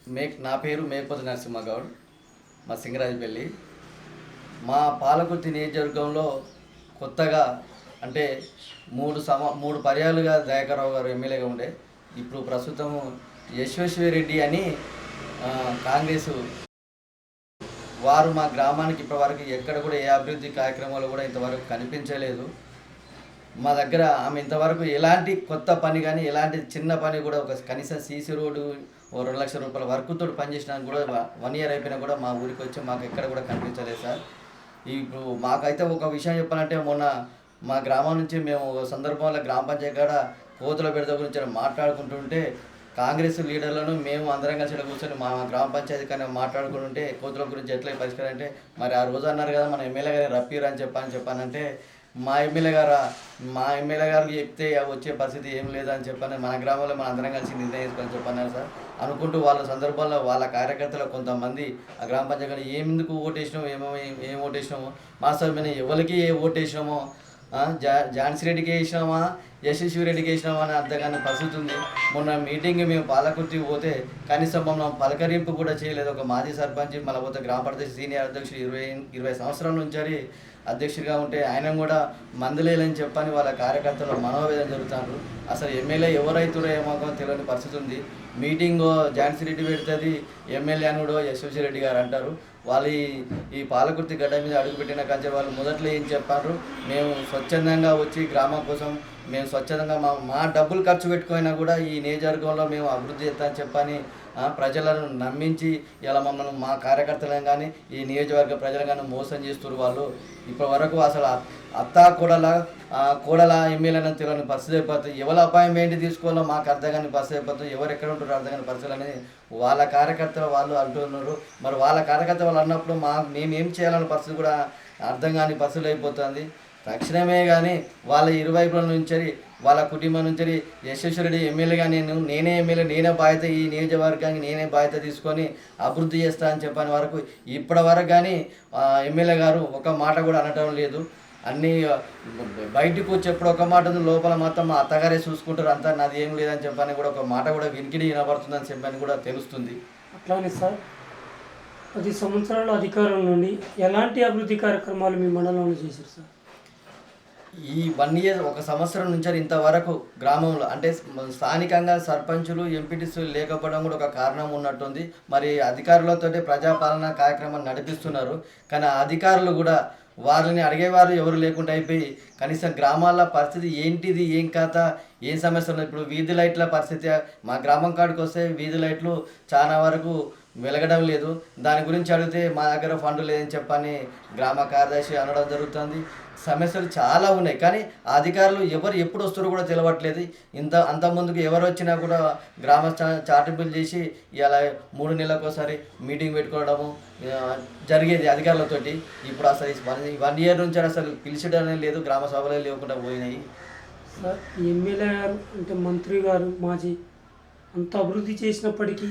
నా పేరు మేకపోతు నరసింహగౌడ్, మా సింగరాజపల్లి. మా పాలకుర్తి నియోజకవర్గంలో కొత్తగా అంటే మూడు పర్యాలుగా దయాకర్రావు గారు ఎమ్మెల్యేగా ఉండే. ఇప్పుడు ప్రస్తుతం యశ్వేశ్వరరెడ్డి అని కాంగ్రెస్ వారు మా గ్రామానికి ఇప్పటివరకు ఎక్కడ కూడా ఏ అభివృద్ధి కార్యక్రమాలు కూడా ఇంతవరకు కనిపించలేదు. మా దగ్గర ఆమె ఇంతవరకు ఎలాంటి కొత్త పని కానీ ఎలాంటి చిన్న పని కూడా ఒక కనీసం సీసీ రోడ్డు 2 లక్షల రూపాయల వర్క్తో పనిచేసినా కూడా 1 ఇయర్ అయిపోయినా కూడా మా ఊరికి వచ్చి మాకు ఎక్కడ కూడా కనిపించలేదు సార్. ఇప్పుడు మాకైతే ఒక విషయం చెప్పాలంటే, మొన్న మా గ్రామం నుంచి మేము సందర్భంలో గ్రామ పంచాయతీ కాడ కోతుల బెడద గురించి మాట్లాడుకుంటుంటే కాంగ్రెస్ లీడర్లను మేము అందరం కలిసి కూర్చొని మా గ్రామ పంచాయతీ కానీ మాట్లాడుకుంటుంటే కోతుల గురించి ఎట్లా పరిష్కారం అంటే, మరి ఆ రోజు అన్నారు కదా మన ఎమ్మెల్యే గారిని రప్పిరని చెప్పానంటే మా ఎమ్మెల్యే గారికి చెప్తే వచ్చే పరిస్థితి ఏం లేదని చెప్పని మన గ్రామంలో మన అందరం కలిసి నిర్ణయించుకొని చెప్పన్నారు సార్. అనుకుంటూ వాళ్ళ సందర్భంలో వాళ్ళ కార్యకర్తలు కొంతమంది ఆ గ్రామ పంచాయతీ ఎందుకు ఓటేసినామో ఏం ఓటేసినామో మాస్టర్ మీద ఎవరికి ఏ ఓటేసినామో ఝాన్సీ రెడ్డికి వేసినామా యశస్విరెడ్డికి వేసినామా అని అర్థం కాని పరిస్థితి ఉంది. మొన్న మీటింగ్ మేము పాలకుర్తికి పోతే కనీసం మమ్మల్ని పలకరింపు కూడా చేయలేదు. ఒక మాజీ సర్పంచ్ మళ్ళీ పోతే గ్రామ పంచాయతీ సీనియర్ అధ్యక్షుడు 20 సంవత్సరాల నుంచి అధ్యక్షుడిగా ఉంటే ఆయన కూడా మందులేలని చెప్పని వాళ్ళ కార్యకర్తలు మనోవేదన జరుగుతున్నారు. అసలు ఎమ్మెల్యే ఎవరైతుడో ఏమో తెలియని పరిస్థితి ఉంది. మీటింగ్ ఝాన్సీ రెడ్డి పెడుతుంది, ఎమ్మెల్యే అనుడో యశ్వరెడ్డి గారు అంటారు. వాళ్ళు ఈ పాలకుర్తి గడ్డ మీద అడుగుపెట్టిన కంచె వాళ్ళు మొదట్లో ఏం చెప్పారు, మేము స్వచ్ఛందంగా వచ్చి గ్రామం కోసం మేము స్వచ్ఛందంగా మా డబ్బులు ఖర్చు పెట్టుకున్నా కూడా ఈ నియోజకవర్గంలో మేము అభివృద్ధి చేస్తామని చెప్పని ప్రజలను నమ్మించి ఇలా మమ్మల్ని మా కార్యకర్తలను కానీ ఈ నియోజకవర్గ ప్రజలను కానీ మోసం చేస్తున్నారు వాళ్ళు. ఇప్పటి వరకు అసలు అత్తా కోడల ఎమ్మెల్యేలను తెలియని పరిస్థితి అయిపోతుంది. ఎవరి అపాయింట్మెంట్ తీసుకోవాలో మాకు అర్థం కాని పరిస్థితి అయిపోతుంది. ఎవరు ఎక్కడ ఉంటారో అర్థం కాని పరిస్థితులు అనేది వాళ్ళ కార్యకర్తలు వాళ్ళు అంటున్నారు. మరి వాళ్ళ కార్యకర్తలు వాళ్ళు అన్నప్పుడు మేమేం చేయాలన్న పరిస్థితి కూడా అర్థం కాని పరిస్థితులు అయిపోతుంది. తక్షణమే కానీ వాళ్ళ ఇరువైపుల నుంచి వాళ్ళ కుటుంబం నుంచి యశ్వరెడ్డి ఎమ్మెల్యేగా నేనే ఎమ్మెల్యే, నేనే బాధ్యత, ఈ నియోజకవర్గానికి నేనే బాధ్యత తీసుకొని అభివృద్ధి చేస్తా అని చెప్పని వరకు ఇప్పటి వరకు కానీ ఎమ్మెల్యే గారు ఒక మాట కూడా అనటం లేదు. అన్నీ బయటకు వచ్చి ఎప్పుడు ఒక మాట ఉంది, లోపల మాత్రం మా అత్తగారే చూసుకుంటారు, అంతా నాది ఏం లేదని చెప్పని కూడా ఒక మాట కూడా వినికిడి వినబడుతుందని చెప్పని కూడా తెలుస్తుంది. అట్లానే సార్ 10 సంవత్సరాల అధికారం నుండి ఎలాంటి అభివృద్ధి కార్యక్రమాలు మీ మండలంలో చేశారు సార్? ఈ 1 ఇయర్ 1 సంవత్సరం నుంచి ఇంతవరకు గ్రామంలో అంటే స్థానికంగా సర్పంచులు ఎంపీటీసీలు లేకపోవడం కూడా ఒక కారణం ఉన్నట్టుంది. మరి అధికారులతో ప్రజాపాలన కార్యక్రమాన్ని నడిపిస్తున్నారు, కానీ అధికారులు కూడా వాళ్ళని అడిగేవారు ఎవరు లేకుండా అయిపోయి కనీసం గ్రామాల పరిస్థితి ఏంటిది, ఏం కథ, ఏం సమస్యలు. ఇప్పుడు వీధి లైట్ల పరిస్థితి మా గ్రామం కాడికి వస్తే వీధి లైట్లు చాలా వరకు వెలగడం లేదు. దాని గురించి అడిగితే మా దగ్గర ఫండ్ లేదని చెప్పని గ్రామ కార్యదర్శి అనడం జరుగుతుంది. సమస్యలు చాలా ఉన్నాయి, కానీ అధికారులు ఎవరు ఎప్పుడు వస్తారో కూడా తెలియట్లేదు. అంత ముందుకు ఎవరు వచ్చినా కూడా గ్రామ చాటింపులు చేసి ఇలా 3 నెలలకు ఒకసారి మీటింగ్ పెట్టుకోవడము జరిగేది అధికారులతోటి. ఇప్పుడు అసలు 1 ఇయర్ నుంచి అసలు పిలిచడమే లేదు, గ్రామ సభలే లేకుండా పోయినాయి. సార్ ఎమ్మెల్యే గారు అంటే మంత్రి గారు మాజీ అంత అభివృద్ధి చేసినప్పటికీ